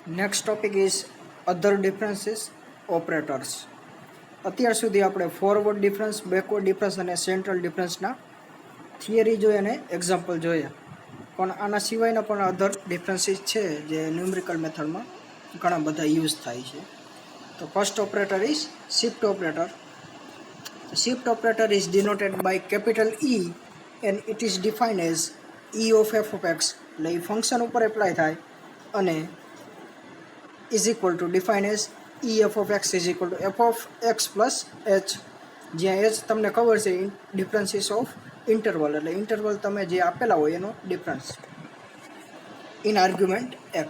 Next topic is other differences operators. અત્યાર સુધી આપણે ફોરવર્ડ ડિફરન્સ, બેકવર્ડ ડિફરન્સ અને સેન્ટ્રલ ડિફરન્સના થિયરી જોઈએ અને એક્ઝામ્પલ જોઈએ. પણ આના સિવાયના પણ અધર ડિફરન્સીસ છે જે ન્યુમેરિકલ મેથડમાં ઘણા બધા યુઝ થાય છે. તો first operator is shift operator. Shift operator is denoted by capital E and it is defined as E of f of x. એટલે એ ફંક્શન ઉપર એપ્લાય થાય અને is equal to defined as E f of x is equal to f of x plus h, જ્યાં h તમને ખબર છે differences of interval, એટલે interval તમે જે આપેલા હોય એનો difference in argument x.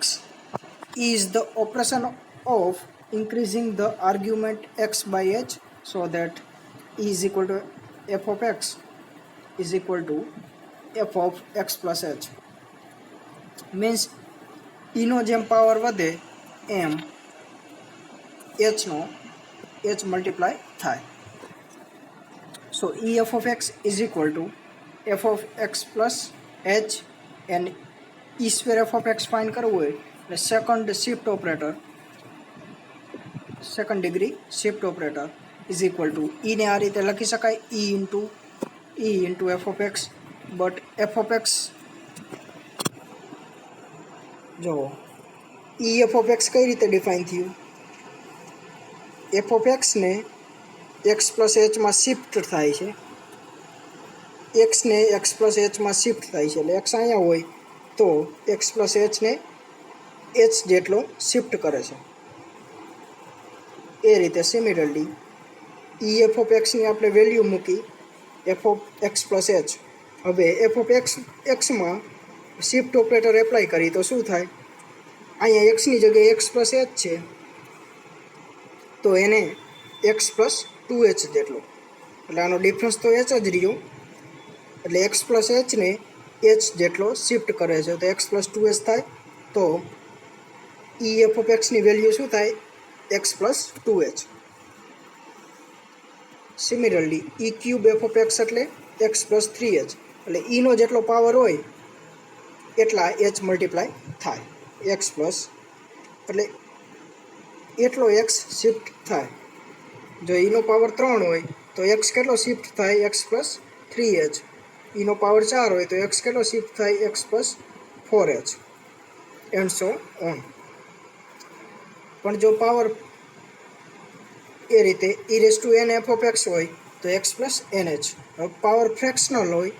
E is the operation of increasing the argument x by h so that E is equal to f of x is equal to f of x plus h. Means E નો જેમ power વધે એમ h multiply થાય. સો E f of x is equal to f of x plus h and E square f of x find કરવું હોય એટલે second degree shift operator is equal two E ને આ રીતે લખી શકાય E into f of x. But f of x જો E f of x કઈ રીતે ડિફાઇન થયું? f of x ને x પ્લસ hમાં શિફ્ટ થાય છે, x ને x પ્લસ hમાં શિફ્ટ થાય છે, એટલે x અહીંયા હોય તો x પ્લસ h ને h જેટલો શિફ્ટ કરે છે. એ રીતે similarly E f of x ની આપણે વેલ્યુ મૂકી f of x plus h. હવે f of xમાં શિફ્ટ ઓપરેટર એપ્લાય કરી તો શું થાય? અહીંયા x ની જગ્યાએ x પ્લસ h છે તો એને x પ્લસ 2h જેટલો, એટલે આનો ડિફરન્સ તો h જ રહ્યો, એટલે x પ્લસ h ને h જેટલો શિફ્ટ કરે છે તો x પ્લસ 2h થાય. તો E f of x ની વેલ્યુ શું થાય? x plus 2h. Similarly E cube f of x એટલે x પ્લસ 3h, એટલે E નો જેટલો પાવર હોય એટલા h મલ્ટીપ્લાય થાય x પ્લસ, એટલે એટલો x શિફ્ટ થાય. જો E નો પાવર 3 હોય તો x કેટલો શિફ્ટ થાય? x plus 3h. E નો પાવર 4 હોય તો x કેટલો શિફ્ટ થાય? x plus 4h and so on. પણ જો પાવર એ રીતે e raise to n f of x હોય તો x પ્લસ nh. હવે પાવર ફ્રેક્શનલ હોય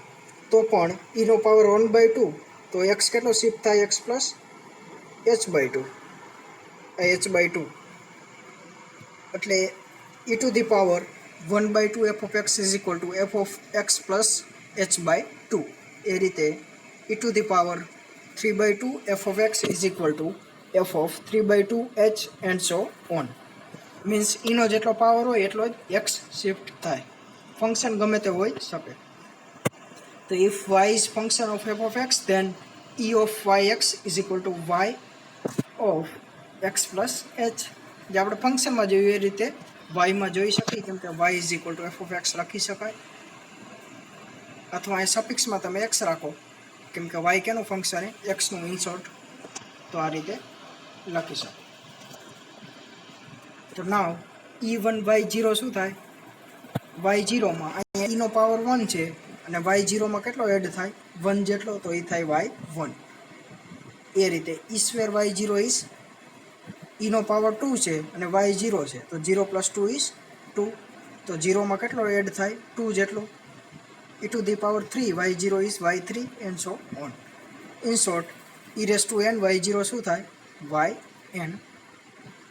તો પણ E નો પાવર 1/2 તો x કેટલો શિફ્ટ થાય? x plus h/2. એટલે e to the power 1/2 f of x is equal to f of x plus h/2. એ રીતે e to the power 3/2 f of x is equal to f of 3/2 h and so on. Means E નો જેટલો power હોય એટલો જ x shift થાય. Function ગમે તે હોઈ શકે. તો if y is function of f of x then E of yx is equal to y of x plus h. જે આપણે ફંક્શનમાં જોયું એ રીતે વાયમાં જોઈ શકીએ, કેમ કે y is equal two f of x લખી શકાય, અથવા એ સફિક્સમાં તમે x રાખો કેમ કે y કેનું ફંક્શન છે? એક્સનું ઇન્સર્ટ, તો આ રીતે લખી શકો. તો નાવ E1 y0 શું થાય? y0માં અહીંયા E નો પાવર 1 છે અને y0માં કેટલો એડ થાય? 1 જેટલો, તો એ થાય y1. એ રીતે E square y0 is E નો પાવર 2 છે અને y0 છે તો 0 પ્લસ 2 ઇઝ 2, તો 0માં કેટલો એડ થાય? 2 જેટલો. e to the power 3 y0 is y3 and so on. In short e raise to n y0 શું થાય? yn.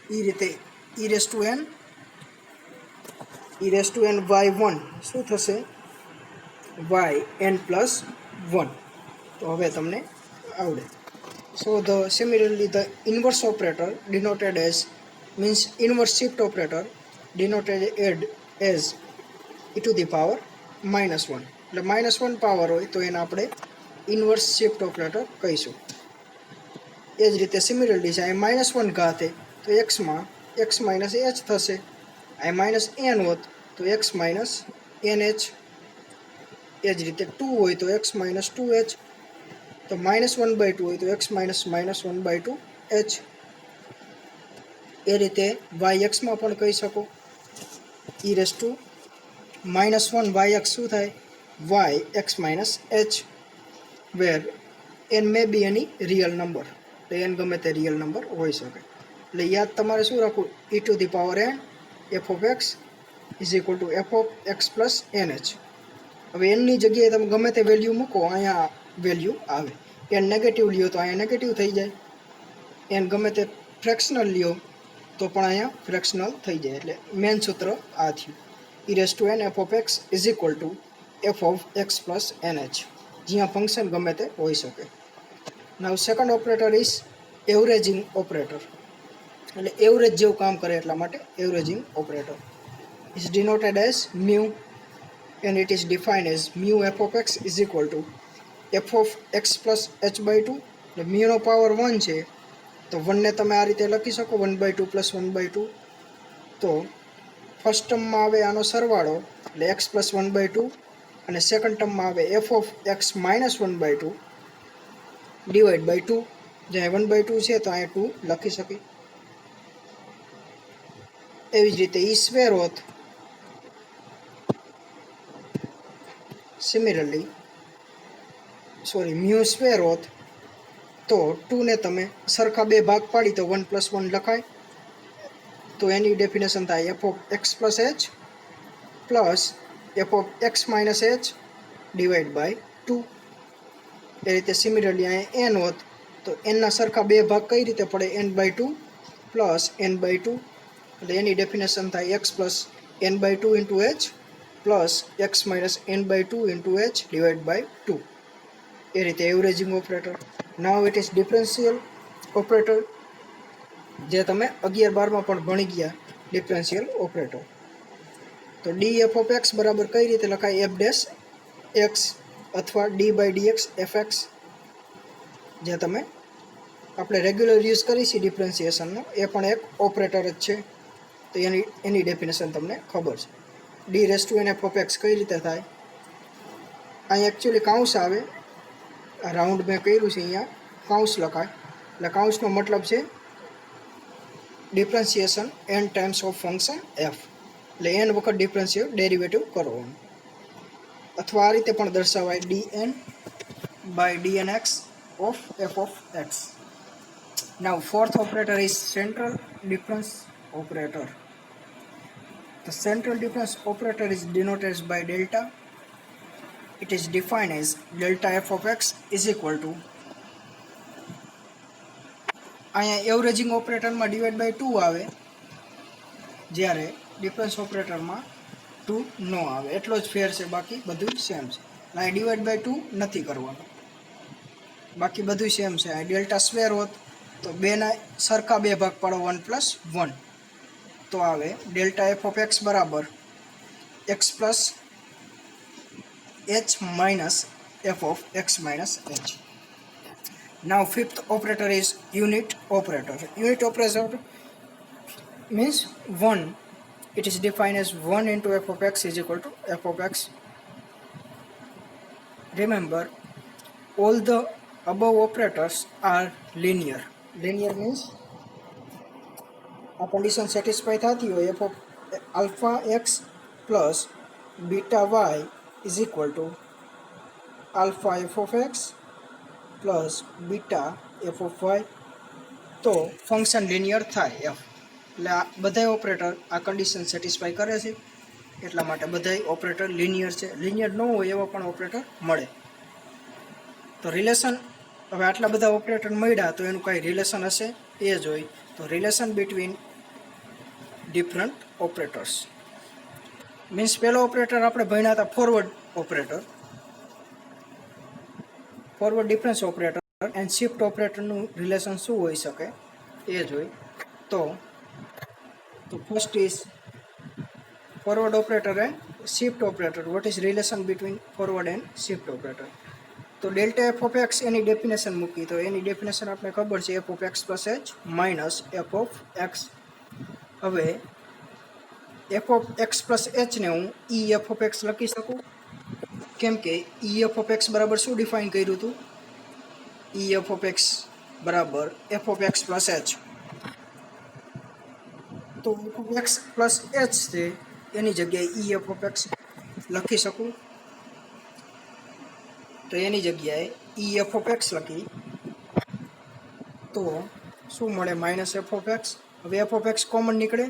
એ રીતે e raise to n y1 શું થશે? yn plus 1. તો હવે તમને આવડે. So similarly the inverse operator denoted as means inverse shift operator denoted as e to the power -1. એટલે -1 પાવર હોય તો એને આપણે ઇન્વર્સ શિફ્ટ ઓપરેટર કહીશું. એ જ રીતે સિમિલરલી છે અહીં -1 ઘાતે તો એક્સમાં x માઇનસ h થશે, અહીં -n હોત તો x માઇનસ nh. એ જ રીતે 2 હોય તો x માઇનસ 2h, તો -1/2 હોય તો x માઇનસ -1/2h. એ રીતે વાય એક્સમાં પણ કહી શકો e raise to -1 y x શું થાય y x minus h where n may be any real number તો એન ગમે તે રિયલ નંબર હોઈ શકે એટલે યાદ તમારે શું રાખવું e to the power n f of x is equal to f of x plus n h હવે એનની જગ્યાએ તમે ગમે તે વેલ્યુ મૂકો અહીંયા વેલ્યુ આવે એન નેગેટિવ લ્યો તો અહીંયા નેગેટિવ થઈ જાય એન ગમે તે ફ્રેક્શનલ લ્યો તો પણ અહીંયા ફ્રેક્શનલ થઈ જાય એટલે મેન સૂત્ર આ થયું E raise to n f of x is equal to f of x plus n h જ્યાં ફંક્શન ગમે તે હોઈ શકે now second operator is averaging operator એટલે એવરેજ જેવું કામ કરે એટલા માટે averaging operator is denoted as mu and it is defined as mu f of x is equal to f of x plus h by 2 એટલે mu નો power 1 છે તો 1 ને તમે આ રીતે લખી શકો 1/2 plus 1/2 તો ફર્સ્ટ ટર્મમાં આવે આનો સરવાળો એટલે x plus 1/2 અને સેકન્ડ ટર્મમાં આવે f of x minus 1/2 divide by 2 જ્યાં 1/2 છે તો અહીંયા 2 લખી શકી એવી જ રીતે e સ્ક્વેર હોત સિમિલરલી મ્યુ સ્ક્વેર હોત તો 2 ને તમે સરખા બે ભાગ પાડી તો 1 + 1 લખાય તો એની ડેફિનેશન થાય f of x plus h plus f of x minus h divide by 2 એ રીતે સિમિલરલી અહીંયા n હોત તો n ના સરખા બે ભાગ કઈ રીતે પડે n/2 પ્લસ n/2 એટલે એની ડેફિનેશન થાય x plus n/2 into h plus x minus n/2 into h divided by 2 એ રીતે averaging operator now it is differential operator જે તમે 11-12માં પણ ભણી ગયા ડિફરન્શિયલ ઓપરેટર તો df of x બરાબર કઈ રીતે લખાય f ડેશ x અથવા d/dx fx જે તમે આપણે રેગ્યુલર યુઝ કરી છે ડિફરન્શિએશનનો એ પણ એક ઓપરેટર જ છે તો એની ડેફિનેશન તમને ખબર છે d raise to n f of x કઈ રીતે થાય અહીં એકચ્યુઅલી કાઉન્સ આવે આ રાઉન્ડ મેં કર્યું છે અહીંયા કાઉન્સ લખાય એટલે કાઉન્સનો મતલબ છે differentiation n times of function f એટલે n વખત ડિફરન્શિએટ ડેરિવેટિવ કરવાનું અથવા આ રીતે પણ દર્શાવાય dn by dnx of f of x now fourth operator is central difference operator. The central difference operator is denoted by delta. It is defined as delta f of x is equal to અહીંયા averaging ઓપરેટરમાં divide by 2 આવે જ્યારે difference ઓપરેટરમાં 2 ન આવે એટલો જ ફેર છે બાકી બધું સેમ છે અહીં ડિવાઈડ બાય 2 નથી કરવાનું બાકી બધું સેમ છે આ ડેલ્ટા સ્ક્વેર હોત તો બેના સરખા બે ભાગ પાડો 1 + 1 તો આવે ડેલ્ટા એફ ઓફ એક્સ બરાબર x plus h minus f of x minus H now fifth operator is unit operator unit operator means 1 it is defined as 1 into f of x is equal to f of x remember all the above operators are linear means આ condition satisfy થતી હોય f of alpha x plus beta y is equal to alpha f of x plus beta f of y તો function linear થાય f એટલે આ બધા operator આ condition satisfy કરે છે એટલા માટે બધા ઓપરેટર લિનિયર છે લિનિયર ન હોય એવા પણ ઓપરેટર મળે તો રિલેશન હવે આટલા બધા ઓપરેટર મળ્યા તો એનું કાંઈ રિલેશન હશે એ જ હોય તો relation between different operators means પહેલો ઓપરેટર આપણે ભણ્યા હતા forward difference operator and shift ઓપરેટરનું રિલેશન શું હોઈ શકે એ જ હોય તો first is forward operator and shift operator what is relation between forward and shift operator તો ડેલ્ટા એફ ઓફ એક્સ એની ડેફિનેશન મૂકી તો એની ડેફિનેશન આપણે ખબર છે f of x plus h minus f of x હવે એફ ઓફ એક્સ પ્લસ એચને હું ઈ એફ ઓફ એક્સ લખી શકું કેમ કે ઈ એફ ઓફ એક્સ બરાબર શું ડિફાઇન કર્યું હતું ઈ એફ ઓફ એક્સ બરાબર f of x plus h તો f of x plus h છે એની જગ્યાએ ઈ એફ ઓફ એક્સ લખી શકું. તો એની જગ્યાએ ઈ એફ ઓફ એક્સ લખી તો શું મળે? Minus f of x. હવે એફ ઓફ એક્સ કોમન નીકળે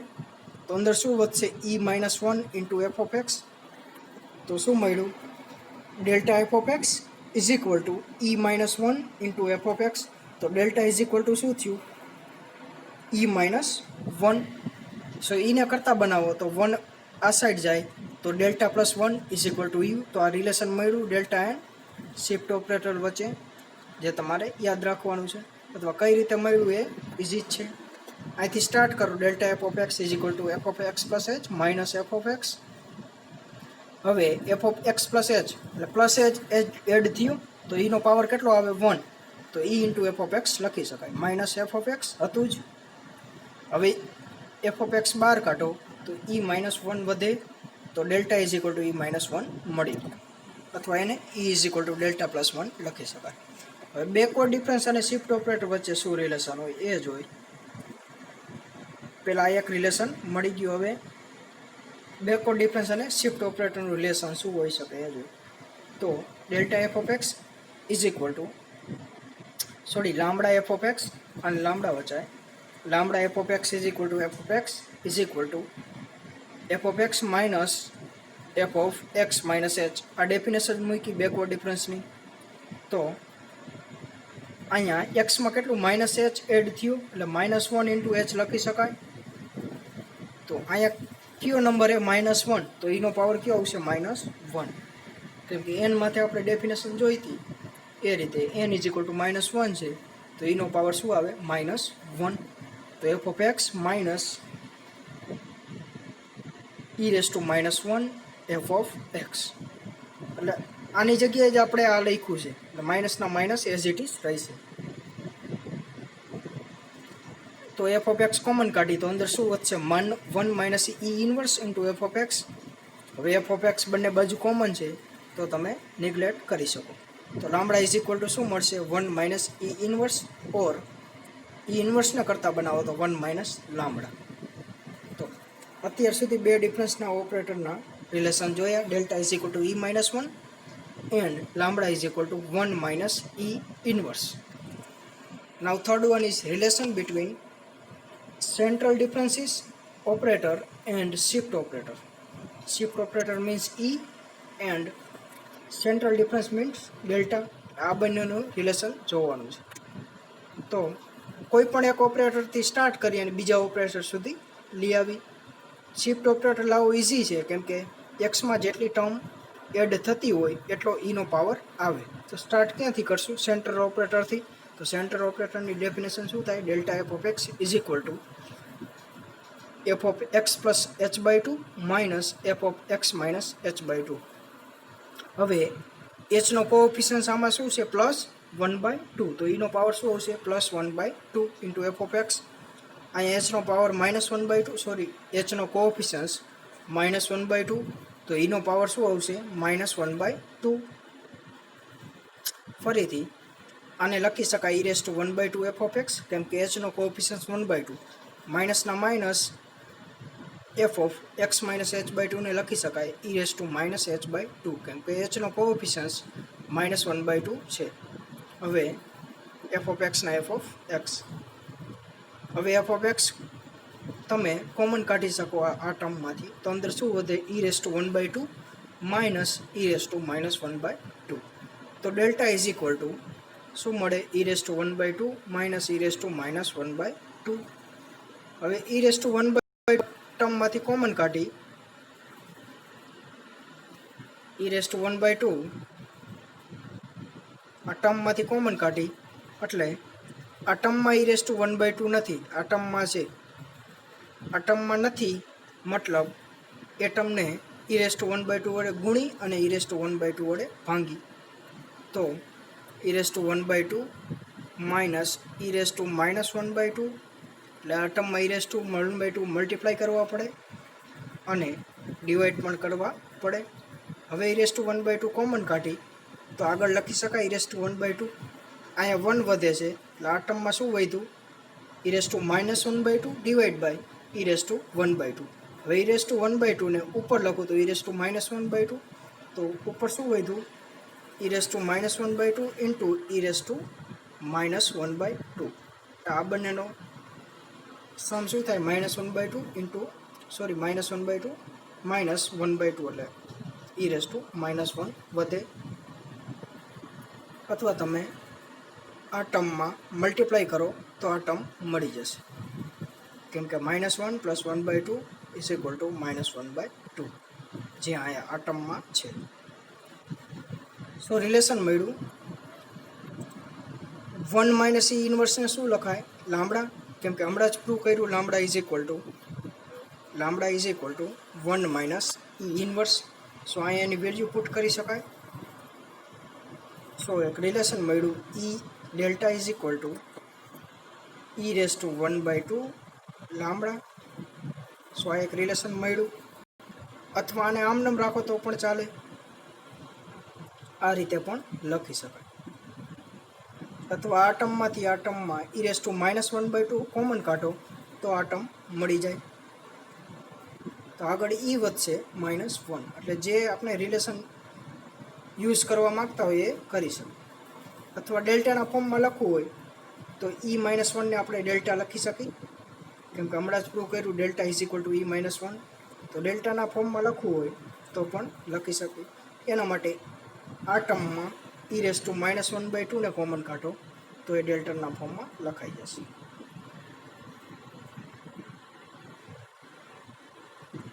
તો અંદર શું વધશે? E minus one into f of x. તો શું મળ્યું? Delta f of x is equal to E minus one into f of x. તો ડેલ્ટા ઇઝ ઇક્વલ ટુ શું થયું? ઈ માઇનસ વન. સો ઈને કરતાં બનાવો તો વન આ સાઈડ જાય તો delta plus one is equal to you. તો આ રિલેશન મળ્યું ડેલ્ટા એન્ડ શિફ્ટ ઓપરેટર વચ્ચે, જે તમારે યાદ રાખવાનું છે, અથવા કઈ રીતે મળ્યું એ ઇઝી જ છે. અહીંથી સ્ટાર્ટ કરો. Delta f of x is equal to f of x plus h minus f of x. હવે f of x plus h એટલે પ્લસ એચ એડ થયું તો ઈનો પાવર કેટલો આવે? 1. તો E into f of x લખી શકાય. માઇનસ એફ ઓફ એક્સ હતું જ. હવે એફ ઓફ એક્સ બહાર કાઢો તો ઈ માઇનસ વન વધે તો delta is equal to E minus one મળી ગયું, અથવા એને ઈ is equal to delta plus one લખી શકાય. હવે બેકવર્ડ ડિફરન્સ અને શિફ્ટ ઓપરેટર વચ્ચે શું રિલેશન હોય એ જોઈ. પહેલાં એક રિલેશન મળી ગયું. હવે બેકવર્ડ ડિફરન્સ અને શિફ્ટ ઓપરેટરનું રિલેશન શું હોઈ શકે એ જોઈ. તો delta f of x is equal to lambda f of x અને લામડા વચાય. Lambda f of x is equal to f of x is equal to f of x minus f of x minus h. આ definition મૂકી backward ડિફરન્સની. તો અહીંયા એક્સમાં કેટલું? Minus H add થયું એટલે માઇનસ વન ઇન્ટુ એચ લખી શકાય. તો અહીંયા કયો નંબર એ માઇનસ વન, તો એનો પાવર કયો આવશે? Minus one. કેમ કે એન માથે આપણે ડેફિનેશન જોઈતી એ રીતે n is equal to minus one છે તો એનો પાવર શું આવે? Minus one. તો f of x minus E raise to minus one f of x. એટલે આની જગ્યાએ જ આપણે આ લખ્યું છે એટલે માઇનસના માઇનસ એઝ ઇટ ઇઝ રહેશે. તો એફ ઓફ એક્સ કોમન કાઢી તો અંદર શું વધશે? 1 minus E inverse into f of x. હવે એફ ઓફ એક્સ બંને બાજુ કોમન છે તો તમે નિગ્લેક્ટ કરી શકો. તો લામડા ઇઝ ઇક્વલ ટુ શું મળશે? 1 માઇનસ ઈ ઇનવર્સ, ઓર ઈ ઇનવર્સને કરતાં બનાવો તો 1 માઇનસ લામડા. તો અત્યાર સુધી બે ડિફરન્સના ઓપરેટરના રિલેશન જોયા. Delta is equal to E minus one and lambda is equal to 1 minus E inverse. Now third one is relation between central differences operator and shift operator. Shift operator means E and central difference means delta. આ બંનેનું relation જોવાનું છે. તો કોઈ પણ એક ઓપરેટરથી start કરી અને બીજા ઓપરેટર સુધી લઈ આવી. શિફ્ટ ઓપરેટર લાવવું ઇઝી છે કેમ કે એક્સમાં જેટલી ટર્મ એડ થતી હોય એટલો ઈનો પાવર આવે. તો સ્ટાર્ટ ક્યાંથી કરશું? સેન્ટર ઓપરેટરથી. તો સેન્ટર ઓપરેટરની ડેફિનેશન શું થાય? Delta f of x is equal to f of x plus h by two minus f of x minus h by two. હવે એચનો કોએફિશિયન્સ આમાં શું છે? પ્લસ 1/2. તો એનો પાવર શું આવશે? Plus 1/2 into f of x. અહીંયા એચનો પાવર -1/2, એચનો કોએફિશિયન્સ -1/2, તો એનો પાવર શું આવશે? -1/2. ફરીથી આને લખી શકાય E raise to 1/2 f of x, કેમ કે એચનો કોએફિશિયન્સ 1/2. માઇનસના minus f of x minus h by 2 ને લખી શકાય E raise to minus h by 2, કેમ કે એચનો કોએફિશિયન્સ -1/2 છે. હવે એફ ઓફ એક્સના એફ ઓફ એક્સ. હવે એફ ઓફ એક્સ તમે કોમન કાઢી શકો આ ટર્મમાંથી. તો અંદર શું વધે? E raise to 1/2 minus E raise to -1/2. તો ડેલ્ટા ઇઝ ઇક્વલ ટુ શું મળે? ઈ raise to 1/2 minus E raise to -1/2. હવે ઈ રેસ ટુ 1/2 ટર્મમાંથી કોમન કાઢી ઈ રેસ ટુ 1/2 આ ટર્મમાંથી કોમન કાઢી એટલે આ ટર્મમાં ઈ રેસ ટુ 1/2 નથી, આ ટર્મમાં છે. આ ટર્મમાં નથી મતલબ એ ટર્મને ઈ રેસ ટુ 1/2 વડે ગુણી અને ઈ રેસ ટુ 1/2 વડે ભાંગી. તો ઈ raise to 1/2 minus E raise to -1/2, એટલે આ ટર્મમાં ઈ રેસ ટુ 1/2 મલ્ટીપ્લાય કરવા પડે અને ડિવાઈડ પણ કરવા પડે. હવે ઈ રેસ ટુ 1/2 કોમન કાઢી તો આગળ લખી શકાય ઈ રેસ ટુ 1/2. અહીંયા 1 વધે છે એટલે આ ટર્મમાં શું વધ્યું? E raise to -1/2 divide by e raise to 1/2. હવે ઈ રેસ ટુ 1/2 ને ઉપર લખું તો ઈ રેસ ટુ -1/2. તો ઉપર શું વધ્યું? E raise to -1/2 into E raise to -1/2. આ બંનેનો સમ શું થાય? -1/2 ઇન્ટુ -1/2 -1/2 એટલે ઈ રેસ ટુ -1 વધે. અથવા તમે આ ટર્મમાં મલ્ટીપ્લાય કરો તો આ ટર્મ મળી જશે, કેમ કે -1 + 1/2 = -1/2 જે અહીંયા આ ટર્મમાં છે. સો રિલેશન મળ્યું. 1 - e ઇન્વર્સને શું લખાય? લાંબડા, કેમ કે હમણાં જ પ્રૂવ કર્યું lambda is equal to 1 - e inverse. So અહીંયા એની વેલ્યુ પુટ કરી શકાય. સો એક રિલેશન મળ્યું, e delta is equal two e race to 1/2 લાંબડા. સો આ એક રિલેશન મળ્યું. અથવા આને આમ નામ રાખો તો પણ ચાલે, આ રીતે પણ લખી શકાય. અથવા આ ટર્મમાંથી આ ટર્મમાં ઈ રેસ ટુ -1/2 કોમન કાઢો તો આ ટર્મ મળી જાય. તો આગળ ઈ વધશે -1. એટલે જે આપણે રિલેશન યુઝ કરવા માગતા હોય એ કરી શકીએ. અથવા ડેલ્ટાના ફોર્મમાં લખવું હોય તો e -1 ને આપણે ડેલ્ટા લખી શકીએ, કેમ કે હમણાં જ પ્રૂવ કર્યું delta is equal two e -1. તો ડેલ્ટાના ફોર્મમાં લખવું હોય તો પણ લખી શકીએ. એના માટે આ ટર્મમાં ઈ રેસ ટુ -1/2 ને કોમન કાઢો તો એ ડેલ્ટાના ફોર્મમાં લખાઈ જશે.